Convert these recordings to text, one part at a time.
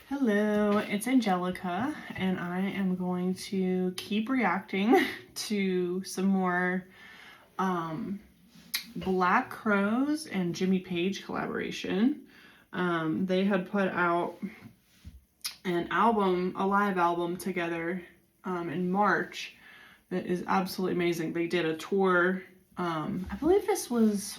Hello, it's Angelica, and I am going to keep reacting to some more Black Crowes and Jimmy Page collaboration. They had put out an album, a live album together in March that is absolutely amazing. They did a tour. I believe this was...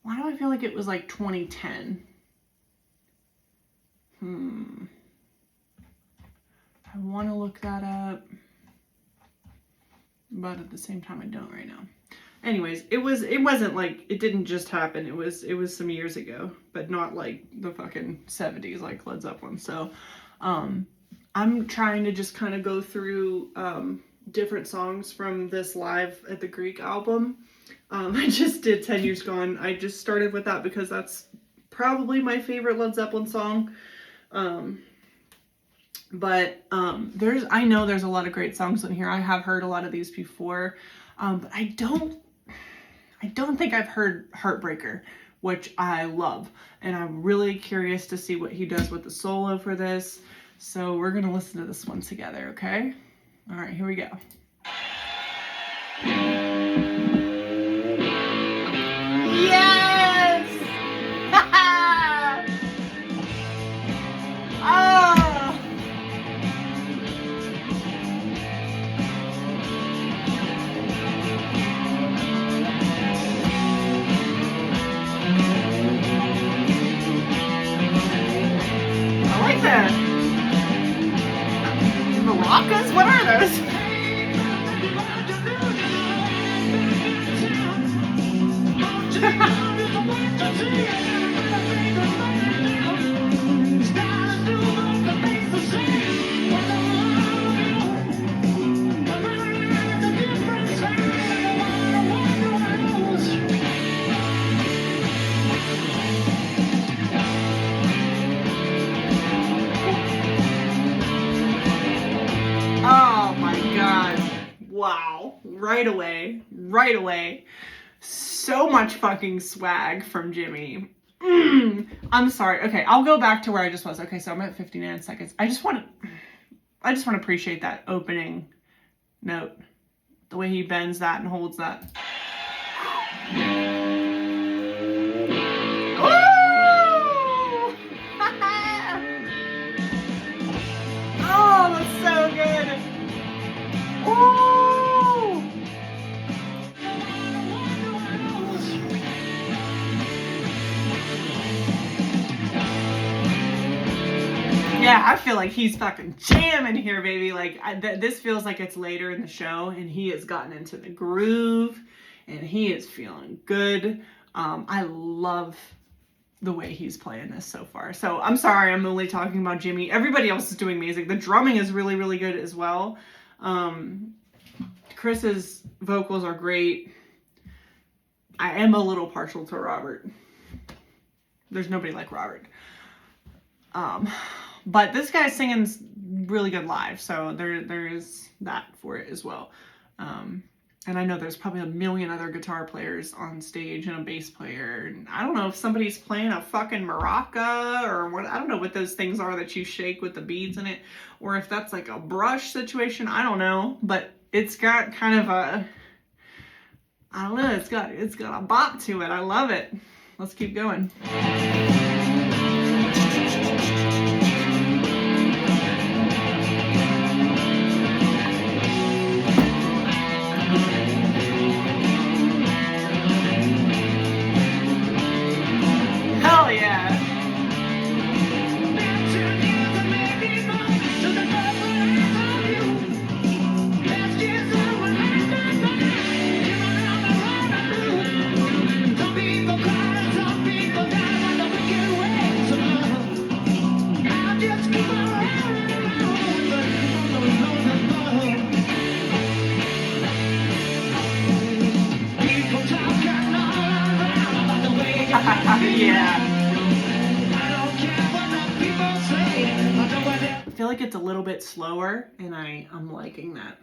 why do I feel like it was like 2010? I want to look that up, but at the same time I don't right now. Anyways, it wasn't like, it didn't just happen. It was some years ago, but not like the fucking 70s like Led Zeppelin. So I'm trying to just kind of go through different songs from this Live at the Greek album. I just did 10 Years Gone. I just started with that because that's probably my favorite Led Zeppelin song. But I know there's a lot of great songs in here. I have heard a lot of these before. But I don't think I've heard Heartbreaker, which I love. And I'm really curious to see what he does with the solo for this. So we're going to listen to this one together, okay? All right, here we go. Yes! Oh! I like that. Maracas? What are those? Oh my god. Wow. Right away. So much fucking swag from Jimmy. I'm sorry. Okay, I'll go back to where I just was. Okay, so I'm at 59 seconds. I just want to appreciate that opening note. The way he bends that and holds that. Oh, that's so good. Ooh. Yeah, I feel like he's fucking jamming here, baby. Like, this feels like it's later in the show, and he has gotten into the groove, and he is feeling good. I love the way he's playing this so far. So I'm sorry, I'm only talking about Jimmy. Everybody else is doing amazing. The drumming is really, really good as well. Chris's vocals are great. I am a little partial to Robert. There's nobody like Robert. But this guy's singing's really good live, so there is that for it as well. And I know there's probably a million other guitar players on stage and a bass player. And I don't know if somebody's playing a fucking maraca or what. I don't know what those things are that you shake with the beads in it, or if that's like a brush situation. I don't know, but it's got kind of a, I don't know, it's got a bop to it. I love it. Let's keep going. Hell yeah. Yeah. I feel like it's a little bit slower, and I'm liking that.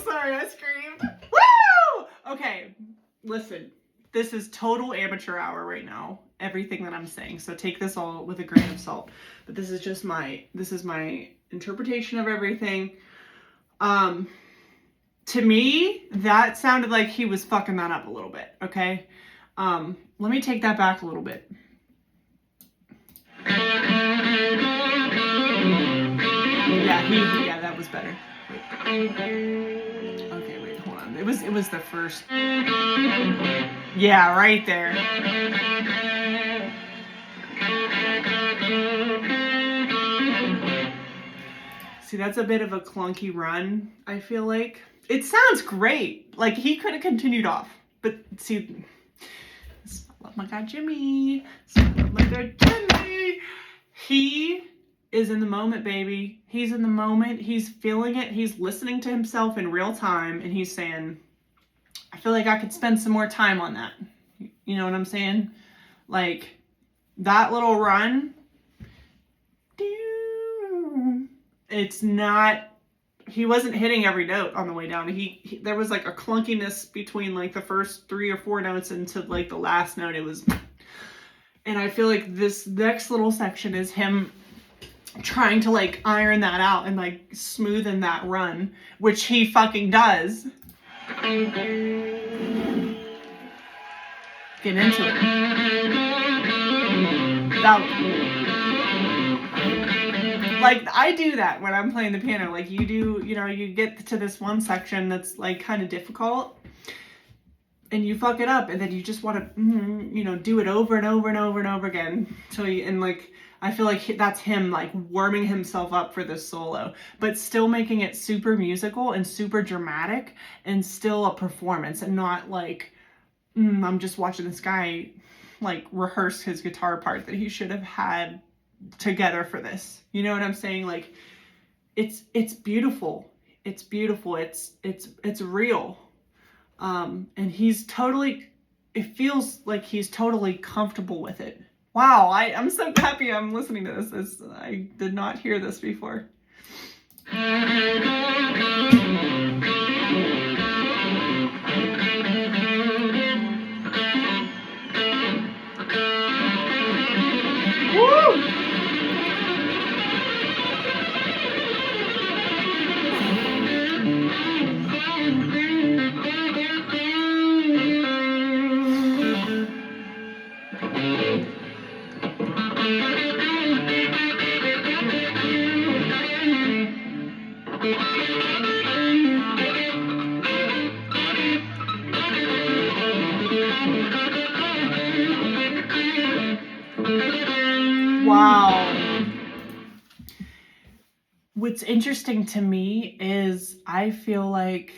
sorry, I screamed. Woo! Okay, listen. This is total amateur hour right now. Everything that I'm saying. So take this all with a grain of salt. But this is just my interpretation of everything. To me, that sounded like he was fucking that up a little bit, okay? Let me take that back a little bit. Yeah, that was better. Wait. Okay, wait, hold on. It was the first. Yeah, right there. See, that's a bit of a clunky run, I feel like. It sounds great. Like, he could have continued off. But, see, love my guy Jimmy. Love my guy Jimmy. He is in the moment, baby. He's in the moment. He's feeling it. He's listening to himself in real time. And he's saying, I feel like I could spend some more time on that. You know what I'm saying? Like, that little run. It's not, he wasn't hitting every note on the way down. There was like a clunkiness between like the first 3 or 4 notes into like the last note. It was, and I feel like this next little section is him trying to like iron that out and like smoothen that run, which he fucking does. Get into it. Like, I do that when I'm playing the piano. Like, you do, you know, you get to this one section that's, like, kind of difficult, and you fuck it up, and then you just want to, you know, do it over and over and over and over again. And, like, I feel like that's him, like, warming himself up for this solo, but still making it super musical and super dramatic, and still a performance, and not, like, I'm just watching this guy, like, rehearse his guitar part that he should have had together for this. You know what I'm saying? Like, it's beautiful. It's beautiful. It's real. And he's totally, it feels like he's totally comfortable with it. Wow, I'm so happy I'm listening to this. I did not hear this before. Woo! Wow. What's interesting to me is I feel like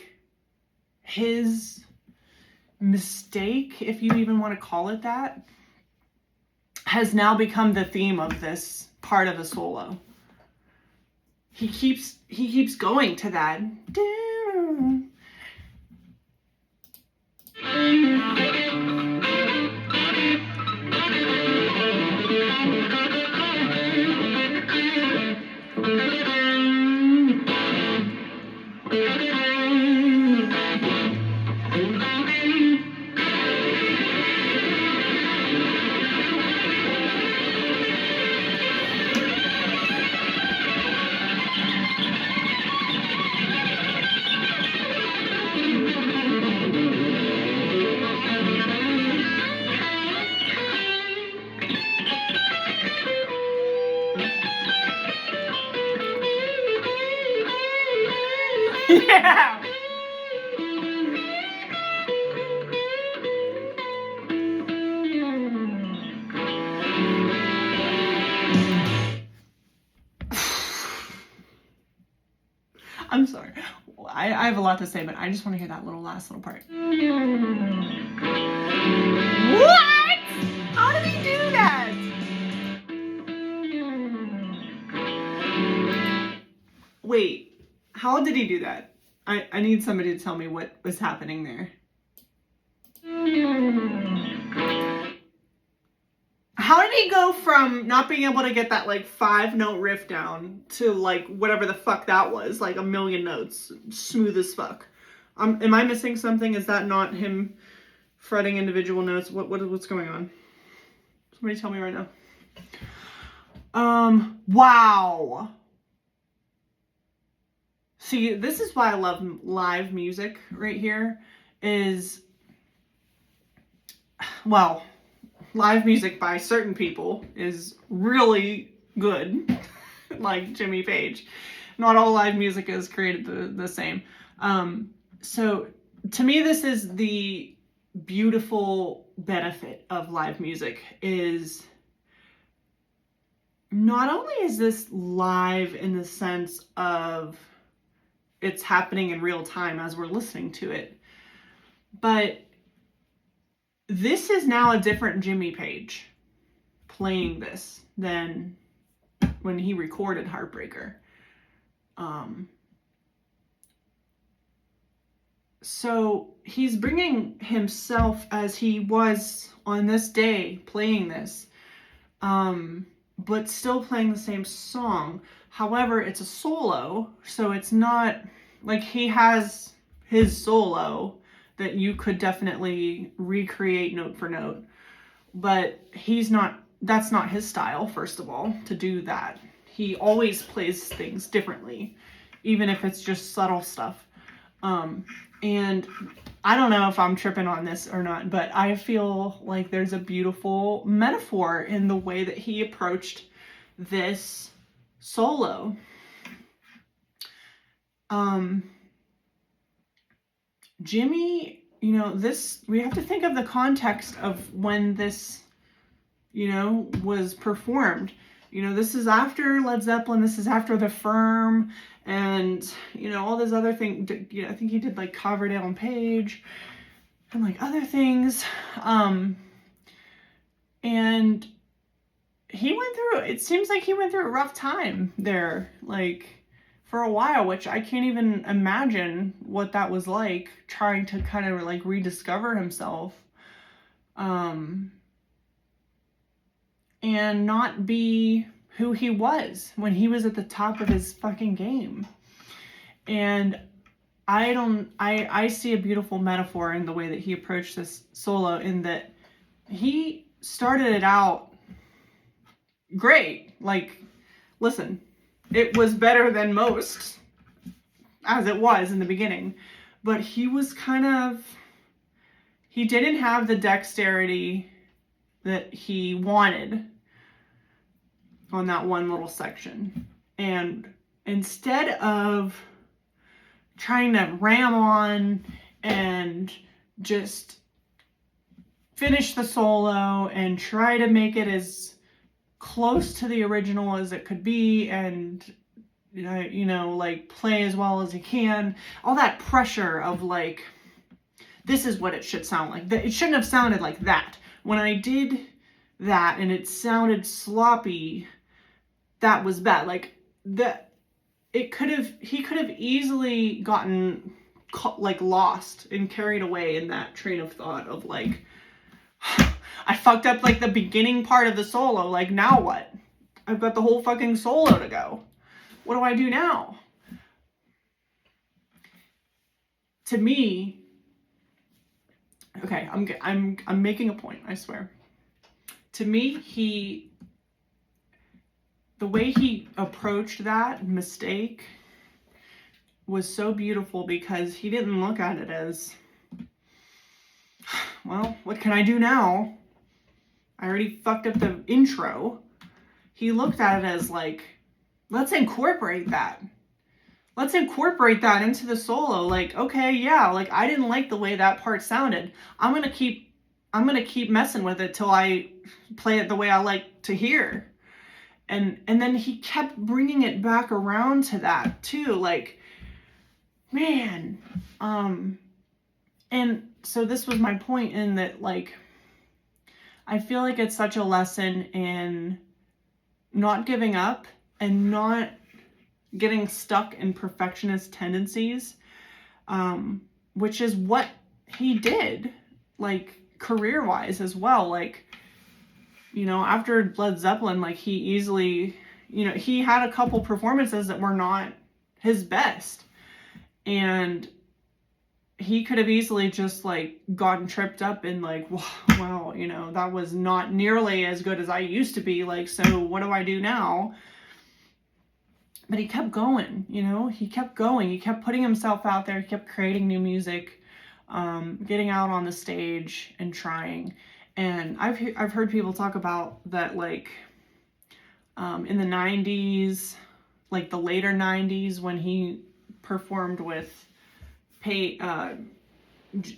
his mistake, if you even want to call it that, has now become the theme of this part of the solo. He keeps going to that. Yeah. I'm sorry. I have a lot to say, but I just want to hear that last little part. What? How did he do that? Wait, how did he do that? I need somebody to tell me what was happening there. How did he go from not being able to get that like 5-note riff down to like whatever the fuck that was, like a million notes, smooth as fuck? Am I missing something? Is that not him fretting individual notes? What's going on? Somebody tell me right now. Wow. See, this is why I love live music right here is, well, live music by certain people is really good, like Jimmy Page. Not all live music is created the same. So to me, this is the beautiful benefit of live music is not only is this live in the sense of it's happening in real time as we're listening to it, but this is now a different Jimmy Page playing this than when he recorded Heartbreaker. So he's bringing himself as he was on this day playing this, but still playing the same song. However, it's a solo, so it's not like he has his solo that you could definitely recreate note for note, but that's not his style, first of all, to do that. He always plays things differently, even if it's just subtle stuff. And I don't know if I'm tripping on this or not, but I feel like there's a beautiful metaphor in the way that he approached this solo. Jimmy, we have to think of the context of when this, was performed. This is after Led Zeppelin, this is after The Firm, and, all these other things. I think he did like Coverdale and Page and like other things. And it seems like he went through a rough time there, like for a while, which I can't even imagine what that was like, trying to kind of like rediscover himself. And not be who he was when he was at the top of his fucking game. And I see a beautiful metaphor in the way that he approached this solo, in that he started it out great. Like, listen, it was better than most, as it was in the beginning, but he didn't have the dexterity that he wanted on that one little section. And instead of trying to ram on and just finish the solo and try to make it as close to the original as it could be, and like play as well as he can, all that pressure of like, this is what it should sound like. It shouldn't have sounded like that. When I did that and it sounded sloppy, that was bad. Like that, he could have easily gotten like lost and carried away in that train of thought of like, I fucked up like the beginning part of the solo. Like, now what? I've got the whole fucking solo to go. What do I do now? To me, okay, I'm making a point, I swear. To me, the way he approached that mistake was so beautiful, because he didn't look at it as, well, what can I do now? I already fucked up the intro. He looked at it as like, let's incorporate that. Let's incorporate that into the solo. Like, okay, yeah, like I didn't like the way that part sounded. I'm gonna keep messing with it till I play it the way I like to hear. And then he kept bringing it back around to that too. Like, man, and so this was my point, in that, like, I feel like it's such a lesson in not giving up and not getting stuck in perfectionist tendencies, which is what he did, like, career-wise as well. Like, after Led Zeppelin, like, he easily, he had a couple performances that were not his best. And he could have easily just like gotten tripped up and like, wow, you know, that was not nearly as good as I used to be. Like, so what do I do now? But he kept going, you know, he kept going. He kept putting himself out there. He kept creating new music, getting out on the stage and trying. And I've heard people talk about that, like, in the 90s, like the later 90s, when he performed with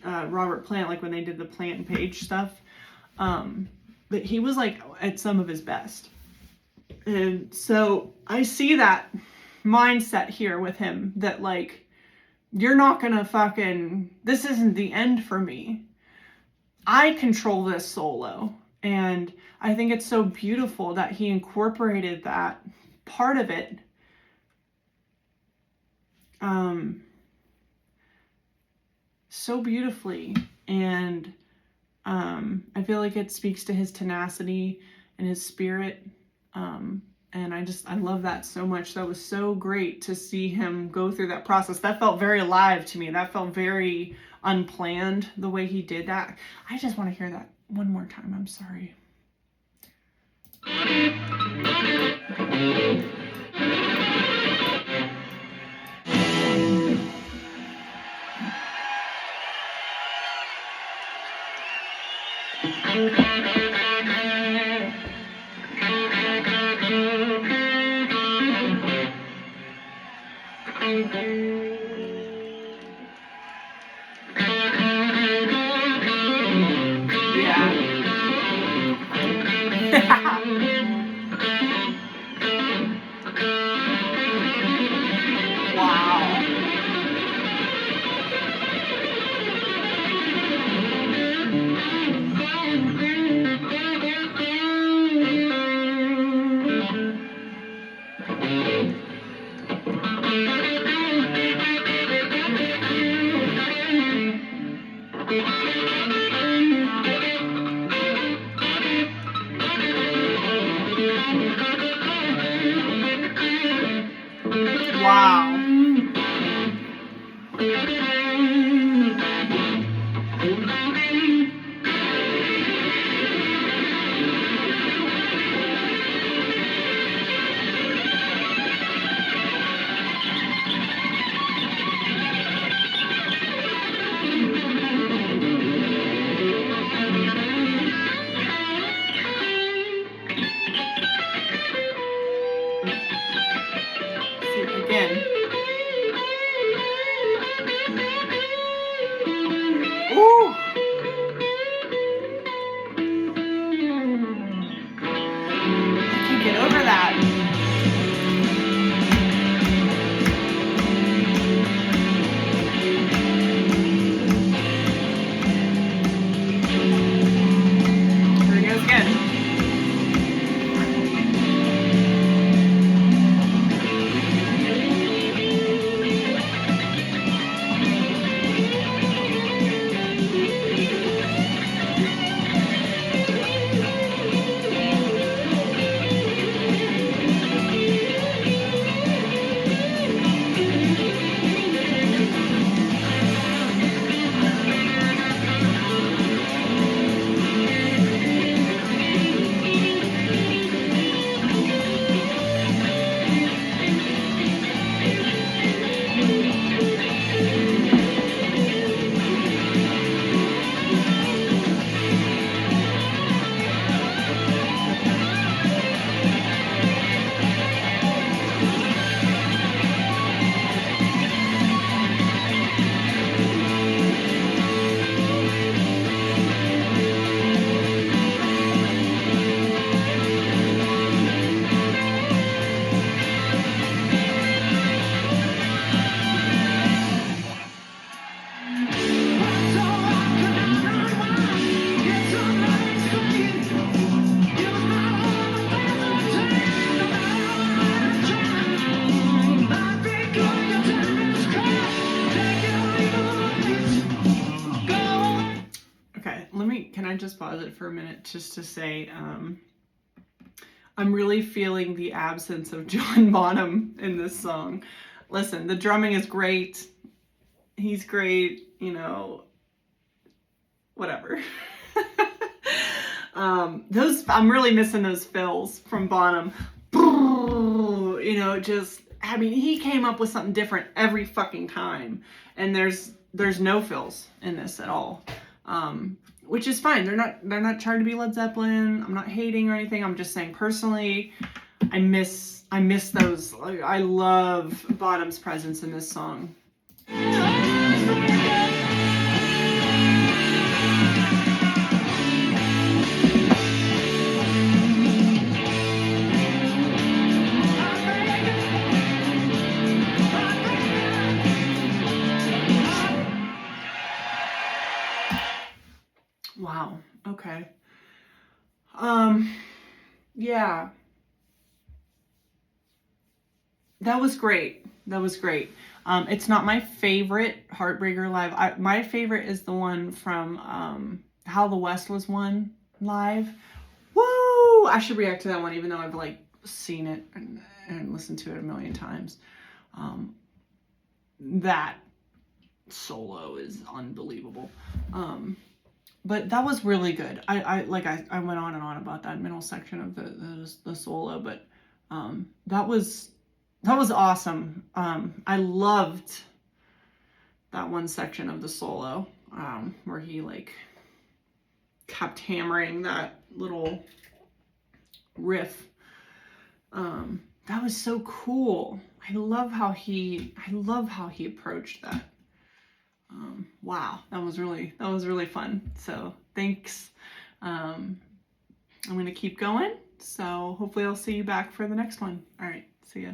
Robert Plant, like when they did the Plant and Page stuff, but he was like at some of his best. And so I see that mindset here with him, that like, you're not gonna fucking, this isn't the end for me. I control this solo. And I think it's so beautiful that he incorporated that part of it. So beautifully. And I feel like it speaks to his tenacity and his spirit. And I love that so much. That was so great to see him go through that process. That felt very alive to me. That felt very unplanned, the way he did that. I just want to hear that one more time. I'm sorry. Can I just pause it for a minute just to say, I'm really feeling the absence of John Bonham in this song. Listen, the drumming is great. He's great, you know, whatever. Those, I'm really missing those fills from Bonham. You know, just, I mean, he came up with something different every fucking time. And there's no fills in this at all. Which is fine. They're not trying to be Led Zeppelin. I'm not hating or anything. I'm just saying personally, I miss those. Like, I love Bonham's presence in this song. Wow. Okay. Yeah. That was great. That was great. It's not my favorite Heartbreaker live. My favorite is the one from How the West Was Won live. Woo! I should react to that one, even though I've like seen it and listened to it a million times. That solo is unbelievable. But that was really good. I went on and on about that middle section of the solo, but that was awesome. I loved that one section of the solo where he like kept hammering that little riff. That was so cool. I love how he approached that. Wow, that was really fun. So thanks. I'm gonna keep going. So hopefully I'll see you back for the next one. All right, see ya.